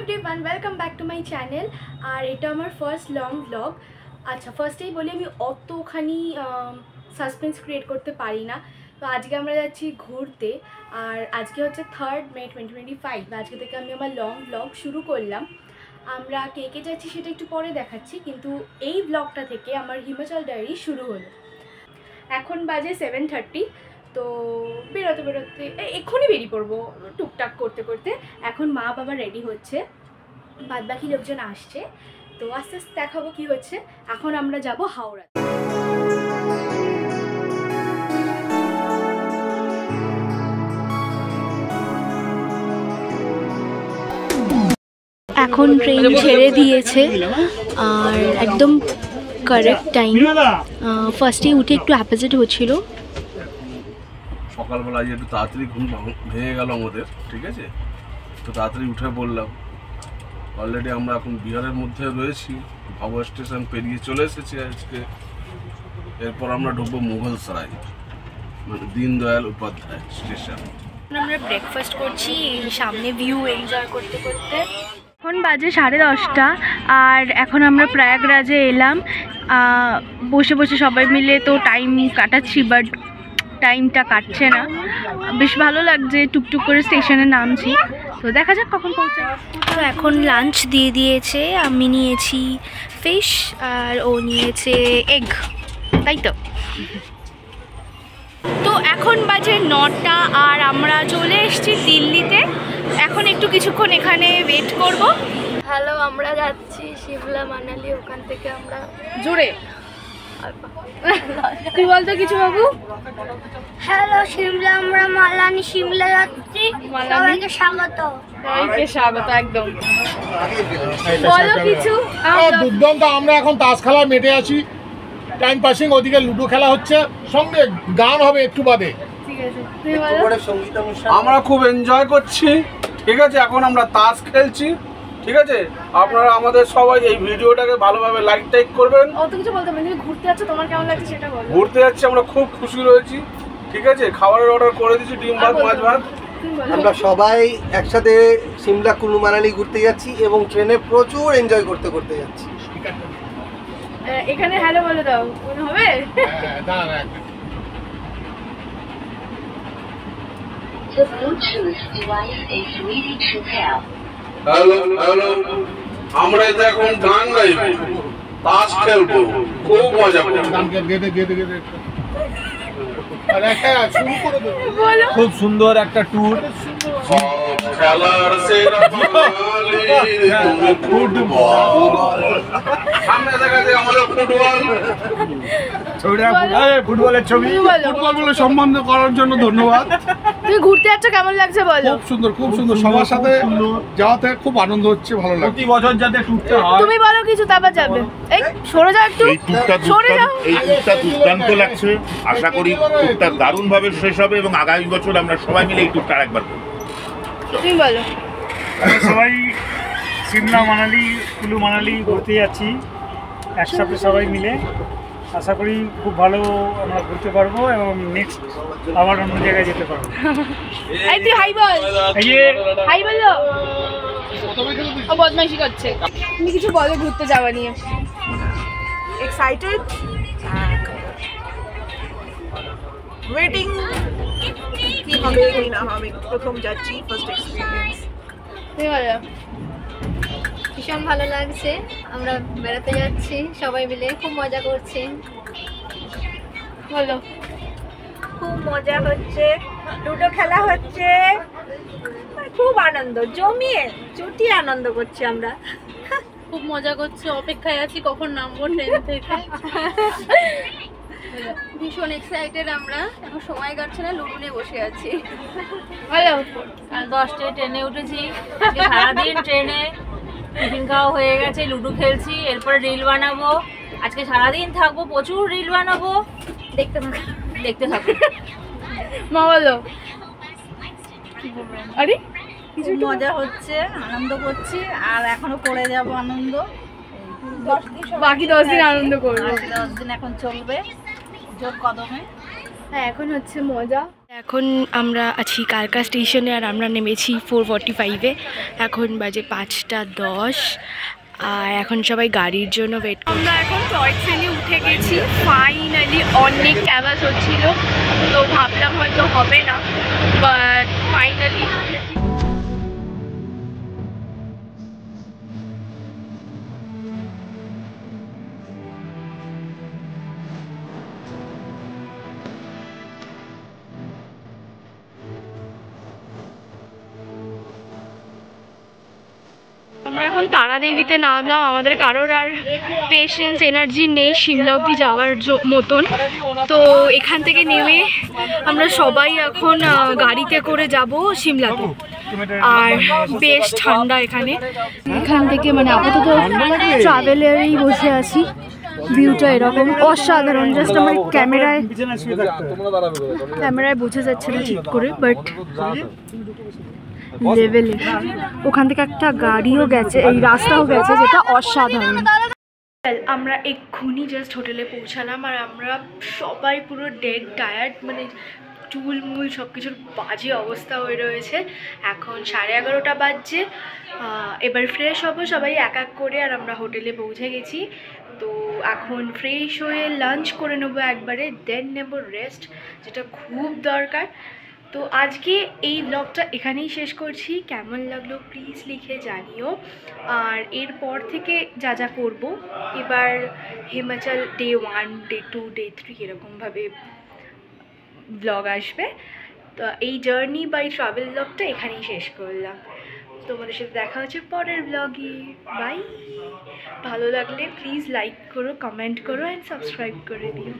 Everyone, welcome back to my channel. আর এটা আমার ফার্স্ট লং ব্লগ। আচ্ছা, ফার্স্টেই বলি আমি অতখানি সাসপেন্স ক্রিয়েট করতে পারি না। তো আজকে আমরা যাচ্ছি ঘুরতে, আর আজকে হচ্ছে 3rd May 2025। আজকে থেকে আমি আমার লং ব্লগ শুরু করলাম। আমরা কে কে যাচ্ছি সেটা একটু পরে দেখাচ্ছি, কিন্তু এই ব্লগটা থেকে আমার হিমাচল ডায়েরি শুরু হলো। এখন বাজে 7:30। তো বেরোতে বেরোতে এক্ষুনি বেরিয়ে পড়বো টুকটাক করতে করতে। এখন মা বাবা রেডি হচ্ছে, বাদ বাকি লোকজন আসছে, তো আস্তে আস্তে দেখাবো কি হচ্ছে। এখন আমরা যাব হাওড়া। এখন ট্রেন ছেড়ে দিয়েছে আর একদম কারেক্ট টাইম। ফার্স্টেই উঠে একটু অ্যাপোজিট হচ্ছিল। সকালবেলা আজ একটু তাড়াতাড়ি ঘুম ভেঙে গেল আমাদের, ঠিক আছে? তো তাড়াতাড়ি উঠে পড়লাম। অলরেডি আমরা এখন বিহারের মধ্যে রয়েছি, হাওড়া স্টেশন পেরিয়ে চলে এসেছি আজকে। এরপর আমরা ঢুকবো মুঘলসরাই, মানে দীনদয়াল উপাধ্যায় স্টেশন। আমরা ব্রেকফাস্ট করছি সামনে ভিউ এনজয় করতে করতে। এখন বাজে 10:30 আর এখন আমরা প্রয়াগরাজে এলাম। বসে বসে সবাই মিলে তো টাইম কাটাচ্ছি, বাট টাইমটা কাটছে না। বেশ ভালো লাগছে, টুকটুক করে স্টেশনে নামছি। তো দেখা যাক কখন পৌঁছে। তো এখন লাঞ্চ দিয়ে দিয়েছে। আমি নিয়েছি ফিশ আর ও নিয়েছে এগ, তাই তো। তো এখন বাজে 9টা আর আমরা চলে এসেছি দিল্লিতে। এখন একটু কিছুক্ষণ এখানে ওয়েট করব। হ্যালো, আমরা যাচ্ছি শিমলা মানালি, ওখান থেকে আমরা জুড়ে। তুই বলতো কিছু বাবু। হ্যালো শিমলা, আমরা মালানি শিমলা যাচ্ছি, সবাইকে স্বাগত। সবাইকে স্বাগত। একদম বলো কিছু। দুর্দান্ত। আমরা এখন তাস খেলায় মেতে আছি, টাইম পাসিং। ওদিকে লুডো খেলা হচ্ছে, সঙ্গে গান হবে একটু বাদে। ঠিক আছে, তুই বলো। আমরা খুব এনজয় করছি, ঠিক আছে? এখন আমরা তাস খেলছি, ঠিক আছে? আপনারা আমাদের সবাই এই ভিডিওটাকে ভালোভাবে লাইক টাইক করবেন। অত কিছু বলতে পারি, তুমি ঘুরতে যাচ্ছ, তোমার কেমন লাগছে সেটা বলো। ঘুরতে যাচ্ছি, আমরা খুব খুশি রয়েছি, ঠিক আছে? খাবারের অর্ডার করে দিচ্ছি, ডিম ভাত, মাছ ভাত। আমরা সবাই একসাথে সিমলা কুলু মানালি ঘুরতে যাচ্ছি এবং ট্রেনে প্রচুর এনজয় করতে করতে যাচ্ছি। এখানে হ্যালো বলে দাও, মনে হবে? The Bluetooth device is ready to pair. Hello hello, আমরা তো এখন গান গাইবো, তাস খেলবো, খুব মজা করবো। খুব সুন্দর একটা ট্যুর। খেলার সেরা ফুটবল, সামনে দেখা যায় আমাদের ফুটবল। ফুটবলের ছবি, ফুটবল বলে সম্মান করার জন্য ধন্যবাদ। তুমি ঘুরতে যাচ্ছ, কেমন লাগছে বলো? খুব সুন্দর, খুব সুন্দর। সবার সাথে যাওয়াতে খুব আনন্দ হচ্ছে, ভালো লাগছে। প্রতি বছর যাতে ট্যুরটা হয়। তুমি বলো কিছু, তারপর যাবে। এই সরে যাও একটু, সরে যাও। এই ট্যুরটা দুর্দান্ত লাগছে। আশা করি ট্যুরটা দারুণভাবে শেষ হবে এবং আগামী বছর আমরা সবাই মিলে এই ট্যুরটা আরেকবার করব। তুমি বলো। সবাই সিমলা মানালি কুলু মানালি ঘুরতে যাচ্ছি একসাথে সবাই মিলে। আশা করি খুব ভালো আমরা ঘুরতে পারবো এবং নেক্সট আবার অন্য জায়গায় যেতে পারবো। এই তুই হাই বল। এই যে হাই বলো। ও বদমাইশি করছে। তুমি কিছু বলো ঘুরতে যাওয়া নিয়ে। এক্সাইটেড, ওয়েটিং কি হবে কি না হবে। প্রথম যাচ্ছি, ফার্স্ট এক্সপেরিয়েন্স। তুমি বলো। ভীষণ ভালো লাগছে, আমরা বেড়াতে যাচ্ছি সবাই মিলে, খুব মজা করছি। বলো। খুব মজা হচ্ছে, লুডো খেলা হচ্ছে, খুব আনন্দ, জমিয়ে চুটিয়ে আনন্দ করছি আমরা। খুব মজা করছি, অপেক্ষায় আছি কখন নামবো ট্রেন থেকে। ভীষণ এক্সাইটেড আমরা, এখন সময় কাটছে না, লুডো নিয়ে বসে আছি। বলো। আর 10টায় ট্রেনে উঠেছি, সারাদিন ট্রেনে টিফিন খাওয়া হয়ে গেছে, লুডো খেলছি, এরপরে রিল বানাবো। আজকে সারাদিন থাকবো, প্রচুর রিল বানাবো, দেখতে থাকো দেখতে থাকো। মা বলো। আরে কিছু মজা হচ্ছে, আনন্দ করছি, আর এখনো করে যাব আনন্দ। বাকি 10 দিন আনন্দ করবো। 10 দিন এখন চলবে জোর কদমে। হ্যাঁ এখন হচ্ছে মজা। এখন আমরা আছি কালকা স্টেশনে আর আমরা নেমেছি 4:45-এ। এখন বাজে 5:10 আর এখন সবাই গাড়ির জন্য ওয়েট করছি। আমরা এখন টয় ট্রেনে উঠে গেছি ফাইনালি। অনেক আওয়াজ হচ্ছিল তো ভাবলাম হয়তো হবে না, বাট ফাইনালি আমরা এখন তারাদেবীতে নামলাম। আমাদের কারোর আর পেশেন্স এনার্জি নেই সিমলা অবধি যাওয়ার মতন, তো এখান থেকে নেমে আমরা সবাই এখন গাড়িতে করে যাব সিমলাতে। আর বেশ ঠান্ডা এখানে। এখান থেকে মানে আপাতত ট্রাভেলারেই বসে আছি। ভিউটা এরকম অসাধারণ, জাস্ট আমার ক্যামেরায় বোঝা যাচ্ছে না ঠিক করে, বাট লেভেলে। ওখান থেকে একটা গাড়িও গেছে, এই রাস্তাও গেছে, যেটা অসাধারণ। আমরা এক্ষুনি জাস্ট হোটেলে পৌঁছালাম আর আমরা সবাই পুরো ডেড টায়ার্ড, মানে চুল মুল সব কিছুর বাজে অবস্থা হয়ে রয়েছে। এখন 11:30 বাজছে। এবার ফ্রেশ হবো সবাই এক এক করে, আর আমরা হোটেলে পৌঁছে গেছি। তো এখন ফ্রেশ হয়ে লাঞ্চ করে নেবো একবারে, দেন নেবো রেস্ট, যেটা খুব দরকার। তো আজকে এই ব্লগটা এখানেই শেষ করছি। কেমন লাগলো প্লিজ লিখে জানিও। আর এরপর থেকে যা যা করবো, এবার হিমাচল ডে 1, ডে 2, ডে 3 এরকমভাবে ব্লগ আসবে। তো এই জার্নি বাই ট্রাভেল ব্লগটা এখানেই শেষ করলাম। তোমাদের সাথে দেখা হচ্ছে পরের ব্লগে। বাই। ভালো লাগলে প্লিজ লাইক করো, কমেন্ট করো অ্যান্ড সাবস্ক্রাইব করে দিও।